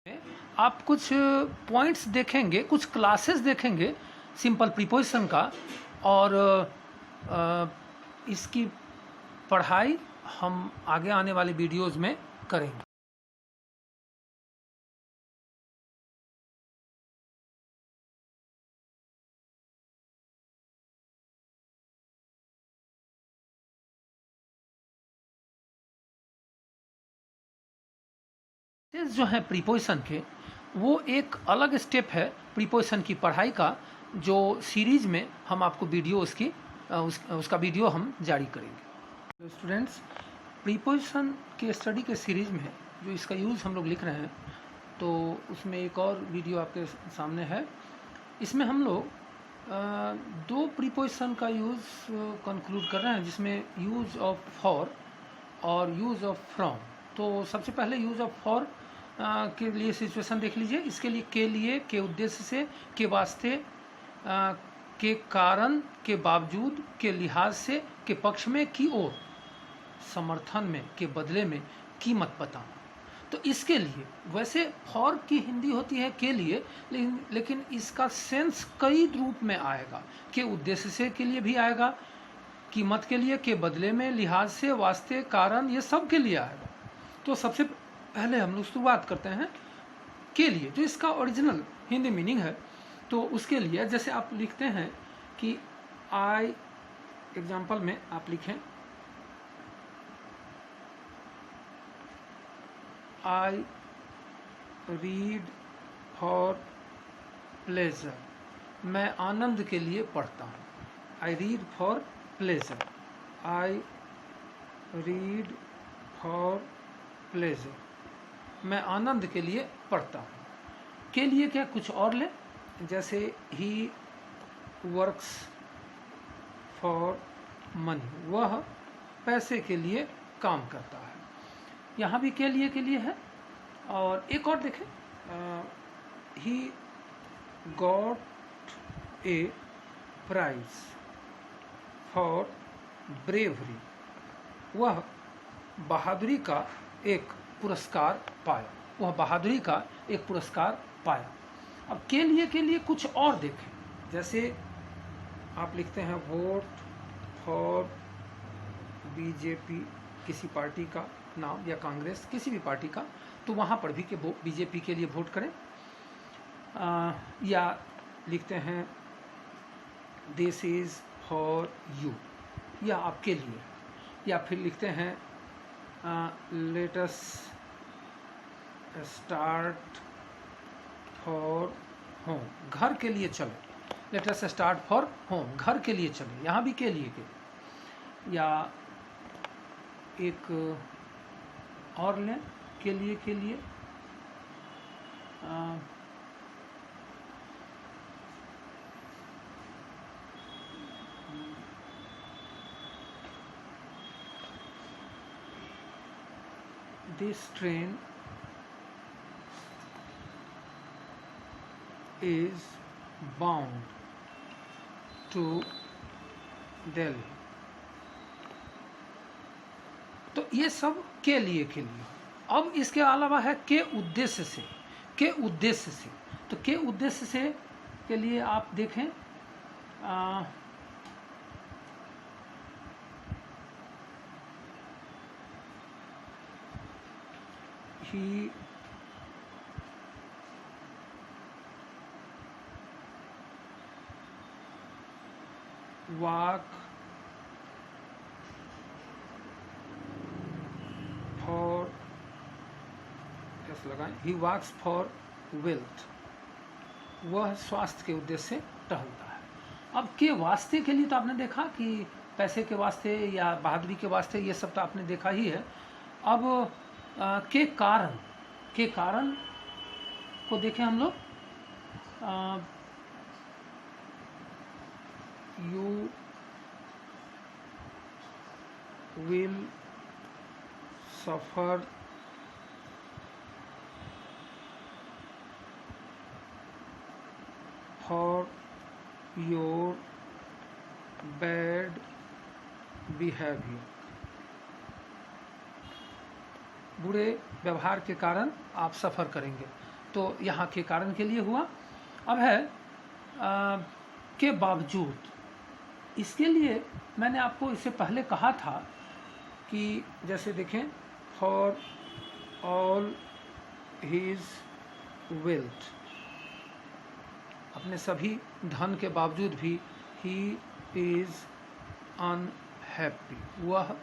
आप कुछ पॉइंट्स देखेंगे, कुछ क्लासेस देखेंगे सिंपल प्रीपोजिशन का, और इसकी पढ़ाई हम आगे आने वाले वीडियोस में करेंगे। जो है प्रीपोजिशन के, वो एक अलग स्टेप है प्रीपोजिशन की पढ़ाई का, जो सीरीज में हम आपको वीडियो उसका वीडियो हम जारी करेंगे। स्टूडेंट्स, प्रीपोजिशन के स्टडी के सीरीज में जो इसका यूज़ हम लोग लिख रहे हैं, तो उसमें एक और वीडियो आपके सामने है। इसमें हम लोग दो प्रीपोजिशन का यूज़ कंक्लूड कर रहे हैं, जिसमें यूज़ ऑफ फॉर और यूज़ ऑफ फ्रॉम। तो सबसे पहले यूज़ ऑफ फॉर के लिए सिचुएशन देख लीजिए। इसके लिए के लिए, के उद्देश्य से, के वास्ते, के कारण, के बावजूद, के लिहाज से, के पक्ष में, की ओर, समर्थन में, के बदले में, कीमत बताना। तो इसके लिए वैसे फॉर की हिंदी होती है के लिए, लेकिन इसका सेंस कई रूप में आएगा। के उद्देश्य से के लिए भी आएगा, कीमत के लिए, के बदले में, लिहाज से, वास्ते, कारण, ये सब के लिए आएगा। तो सबसे पहले हम लोग शुरुआत करते हैं के लिए, जो इसका ओरिजिनल हिंदी मीनिंग है। तो उसके लिए जैसे आप लिखते हैं कि आई, एग्जाम्पल में आप लिखें आई रीड फॉर प्लेजर, मैं आनंद के लिए पढ़ता हूँ। I read for pleasure, I read for pleasure, मैं आनंद के लिए पढ़ता हूँ। के लिए क्या कुछ और ले, जैसे ही वर्क्स फॉर मनी, वह पैसे के लिए काम करता है। यहाँ भी के लिए है। और एक और देखें, he got a prize for bravery, वह बहादुरी का एक पुरस्कार पाया, वह बहादुरी का एक पुरस्कार पाया। अब के लिए कुछ और देखें, जैसे आप लिखते हैं वोट फॉर बीजेपी, किसी पार्टी का नाम, या कांग्रेस, किसी भी पार्टी का, तो वहाँ पर भी कि बीजेपी के लिए वोट करें। या लिखते हैं दिस इज़ फॉर यू, या आपके लिए। या फिर लिखते हैं let us start for home, घर के लिए चलो। Let us start for home, घर के लिए चलो, यहाँ भी के लिए के। या एक और लें के लिए this train is bound to Delhi। तो ये सब के लिए अब इसके अलावा है के उद्देश्य से। के उद्देश्य से, तो के उद्देश्य से के लिए आप देखें, ही walk for, लगाएं, ही वॉक्स फॉर वेल्थ, वह स्वास्थ्य के उद्देश्य से टहलता है। अब के वास्ते के लिए तो आपने देखा कि पैसे के वास्ते या बहादुरी के वास्ते, ये सब तो आपने देखा ही है। अब के कारण को देखें हम लोग, you will suffer for your bad behavior, बुरे व्यवहार के कारण आप सफ़र करेंगे। तो यहाँ के कारण के लिए हुआ। अब है के बावजूद, इसके लिए मैंने आपको इससे पहले कहा था कि जैसे देखें, फॉर ऑल हिज वेल्थ, अपने सभी धन के बावजूद भी ही इज़ अनहैप्पी, वह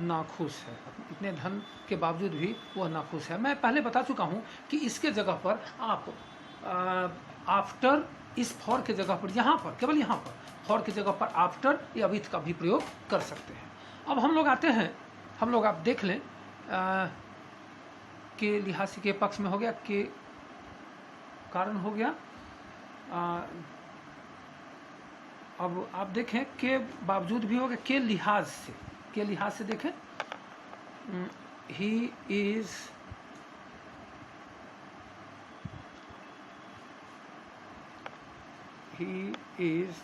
नाखुश है। इतने धन के बावजूद भी वह नाखुश है। मैं पहले बता चुका हूँ कि इसके जगह पर आप आफ्टर, इस फॉर के जगह पर, यहाँ पर, केवल यहाँ पर फॉर की जगह पर आफ्टर या विथ का भी प्रयोग कर सकते हैं। अब हम लोग आते हैं, हम लोग आप देख लें, के लिहाज से के पक्ष में हो गया, के कारण हो गया। अब आप देखें के बावजूद भी हो गया, के लिहाज से, के लिहाज से देखें, he is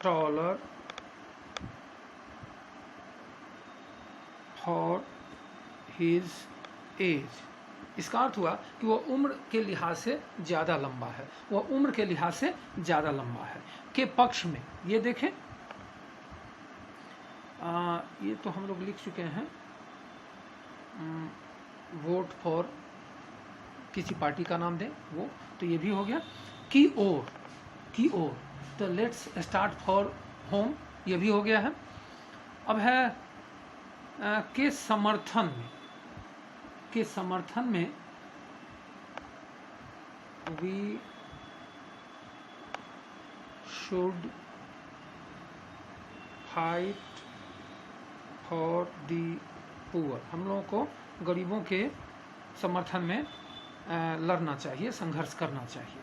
taller for his age. इसका अर्थ हुआ कि वह उम्र के लिहाज से ज़्यादा लंबा है, वह उम्र के लिहाज से ज़्यादा लंबा है। के पक्ष में ये देखें, ये तो हम लोग लिख चुके हैं, वोट फॉर, किसी पार्टी का नाम दें वो, तो ये भी हो गया। की ओर, की ओर, तो लेट्स स्टार्ट फॉर होम, ये भी हो गया है। अब है के समर्थन में, के समर्थन में we should fight for the poor, हम लोगों को गरीबों के समर्थन में लड़ना चाहिए, संघर्ष करना चाहिए।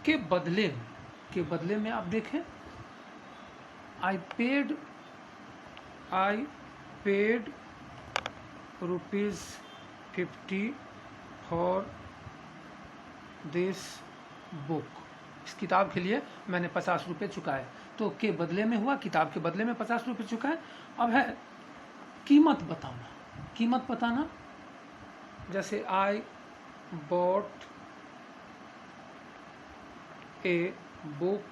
के बदले में, के बदले में आप देखें, I paid ₹50 for this book, इस किताब के लिए मैंने 50 रुपये चुकाए। तो के बदले में हुआ, किताब के बदले में 50 रुपये चुकाए। अब है कीमत बताना, कीमत बताना, जैसे I bought a book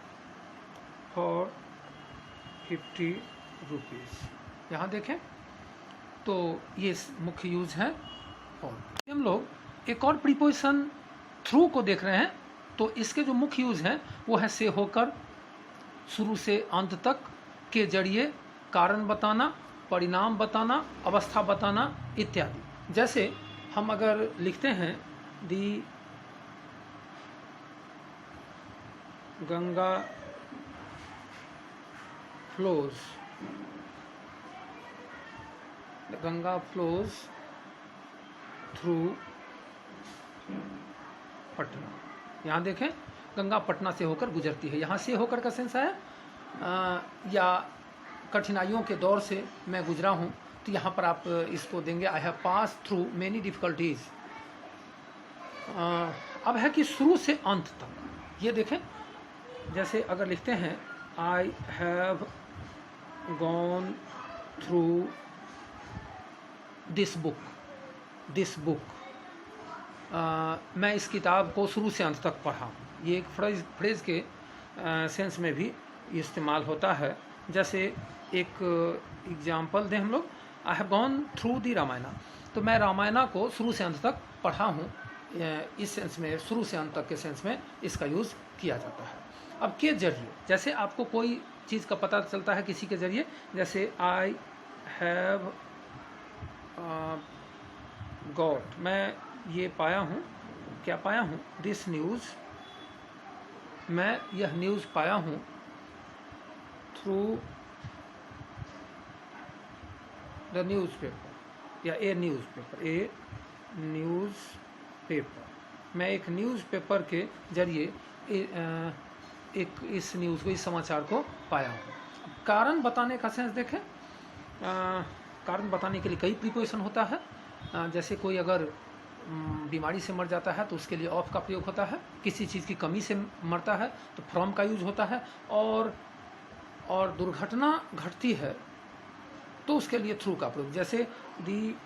for ₹50। यहाँ देखें तो ये मुख्य यूज है फॉर। हम लोग एक और प्रीपोजिशन थ्रू को देख रहे हैं, तो इसके जो मुख्य यूज हैं वो है से होकर, शुरू से अंत तक, के जरिए, कारण बताना, परिणाम बताना, अवस्था बताना इत्यादि। जैसे हम अगर लिखते हैं the Ganga flows, Ganga flows through Patna, यहाँ देखें गंगा पटना से होकर गुजरती है। यहाँ से होकर का सेंस है या कठिनाइयों के दौर से मैं गुजरा हूँ, तो यहाँ पर आप इसको देंगे I have pass through many difficulties. अब है कि शुरू से अंत तक, ये देखें, जैसे अगर लिखते हैं I have gone through this book, this book, मैं इस किताब को शुरू से अंत तक पढ़ा। ये एक फ्रेज के सेंस में भी इस्तेमाल होता है। जैसे एक एग्जाम्पल दें हम लोग, I have gone through the Ramayana, तो मैं रामायणा को शुरू से अंत तक पढ़ा हूँ, इस सेंस में, शुरू से अंत तक के सेंस में इसका यूज़ किया जाता है। अब के जरिए, जैसे आपको कोई चीज़ का पता चलता है किसी के जरिए, जैसे आई हैव गॉट, मैं ये पाया हूँ, क्या पाया हूँ, दिस न्यूज़, मैं यह न्यूज़ पाया हूँ थ्रू द न्यूज़पेपर, या ए न्यूज़पेपर, ए न्यूज़पेपर, मैं एक न्यूज़पेपर के जरिए एक इस न्यूज़ को, इस समाचार को पाया हूँ। कारण बताने का सेंस देखें, कारण बताने के लिए कई प्रीपोजिशन होता है। जैसे कोई अगर बीमारी से मर जाता है तो उसके लिए ऑफ का प्रयोग होता है, किसी चीज़ की कमी से मरता है तो फ्रॉम का यूज होता है, और दुर्घटना घटती है तो उसके लिए थ्रू का प्रयोग, जैसे दी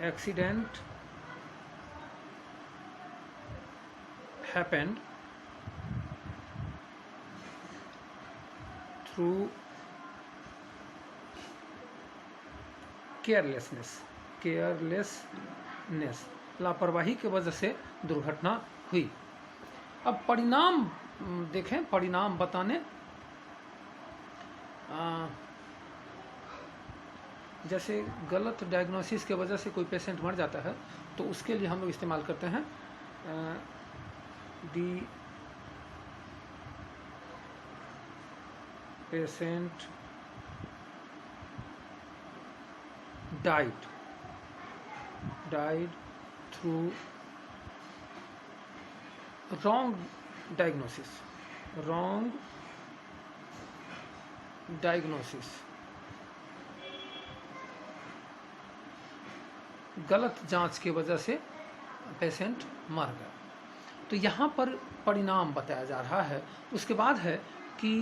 एक्सीडेंट happened through केयरलेसनेस, लापरवाही की वजह से दुर्घटना हुई। अब परिणाम देखें, परिणाम बताने, जैसे गलत डायग्नोसिस के वजह से कोई पेशेंट मर जाता है तो उसके लिए हम लोग इस्तेमाल करते हैं दी patient died through wrong diagnosis, गलत जांच की वजह से पेशेंट मर गया। तो यहाँ पर परिणाम बताया जा रहा है। उसके बाद है कि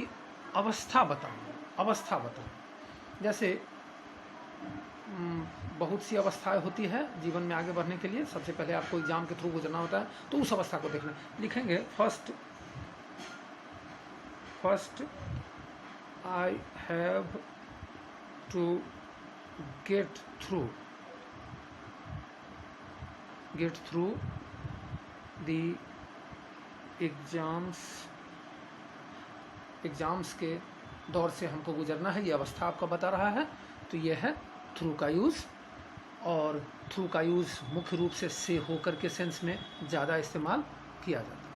अवस्था बताओ। जैसे बहुत सी अवस्थाएं होती है जीवन में आगे बढ़ने के लिए। सबसे पहले आपको एग्जाम के थ्रू गुजरना होता है, तो उस अवस्था को देखना। लिखेंगे first I have to get through the exams के दौर से हमको गुजरना है। ये अवस्था आपका बता रहा है। तो ये है थ्रू का यूज़। और थ्रू का यूज़ मुख्य रूप से होकर के सेंस में ज़्यादा इस्तेमाल किया जाता है।